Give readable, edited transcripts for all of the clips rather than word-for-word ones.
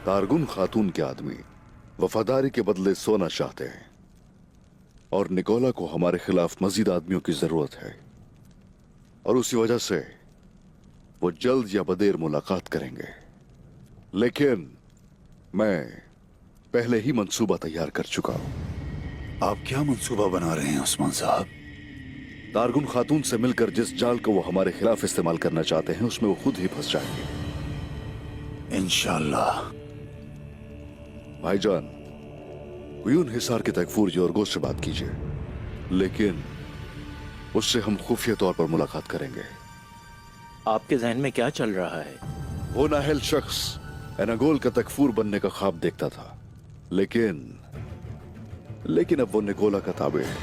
तारगुन खातून के आदमी वफादारी के बदले सोना चाहते हैं और निकोला को हमारे खिलाफ मजीद आदमियों की जरूरत है और उसी वजह से वो जल्द या बदेर मुलाकात करेंगे। लेकिन मैं पहले ही मंसूबा तैयार कर चुका हूं। आप क्या मंसूबा बना रहे हैं उस्मान साहब? तारगुन खातून से मिलकर जिस जाल को वो हमारे खिलाफ इस्तेमाल करना चाहते हैं उसमें वो खुद ही फंस जाएंगे इंशाअल्लाह। भाईजान, गुयून हिसार के तकफूर योरगो से बात कीजिए, लेकिन उससे हम खुफिया तौर पर मुलाकात करेंगे। आपके जहन में क्या चल रहा है? वो नाहल शख्स एनागोल का तकफूर बनने का ख्वाब देखता था, लेकिन अब वो निकोला का ताबे है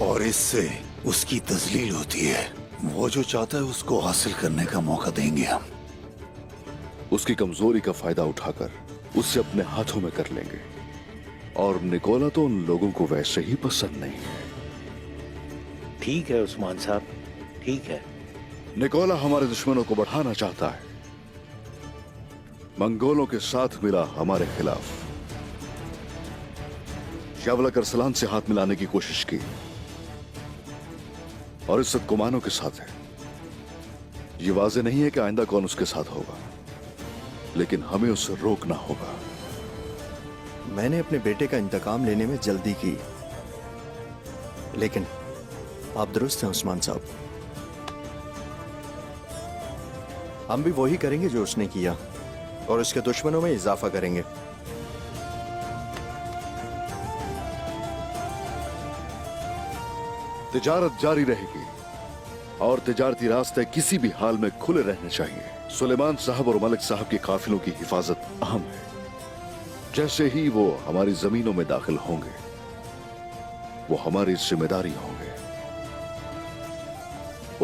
और इससे उसकी तजलील होती है। वो जो चाहता है उसको हासिल करने का मौका देंगे हम। उसकी कमजोरी का फायदा उठाकर उससे अपने हाथों में कर लेंगे और निकोला तो उन लोगों को वैसे ही पसंद नहीं है। ठीक है उस्मान साहब, ठीक है। निकोला हमारे दुश्मनों को बढ़ाना चाहता है, मंगोलों के साथ मिला हमारे खिलाफ। शावला करसलान से हाथ मिलाने की कोशिश की और इस कुमानों के साथ है। ये वाज़ेह नहीं है कि आइंदा कौन उसके साथ होगा, लेकिन हमें उसे रोकना होगा। मैंने अपने बेटे का इंतकाम लेने में जल्दी की, लेकिन आप दुरुस्त हैं उस्मान साहब। हम भी वही करेंगे जो उसने किया और उसके दुश्मनों में इजाफा करेंगे। तिजारत जारी रहेगी और तिजारती रास्ते किसी भी हाल में खुले रहने चाहिए। सुलेमान साहब और मलिक साहब के काफिलों की हिफाजत अहम है। जैसे ही वो हमारी जमीनों में दाखिल होंगे, वो हमारी जिम्मेदारी होंगे।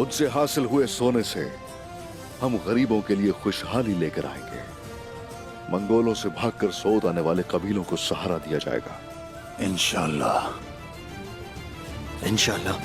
उनसे हासिल हुए सोने से हम गरीबों के लिए खुशहाली लेकर आएंगे। मंगोलों से भागकर सऊद आने वाले कबीलों को सहारा दिया जाएगा इंशाअल्लाह। इंशाअल्लाह।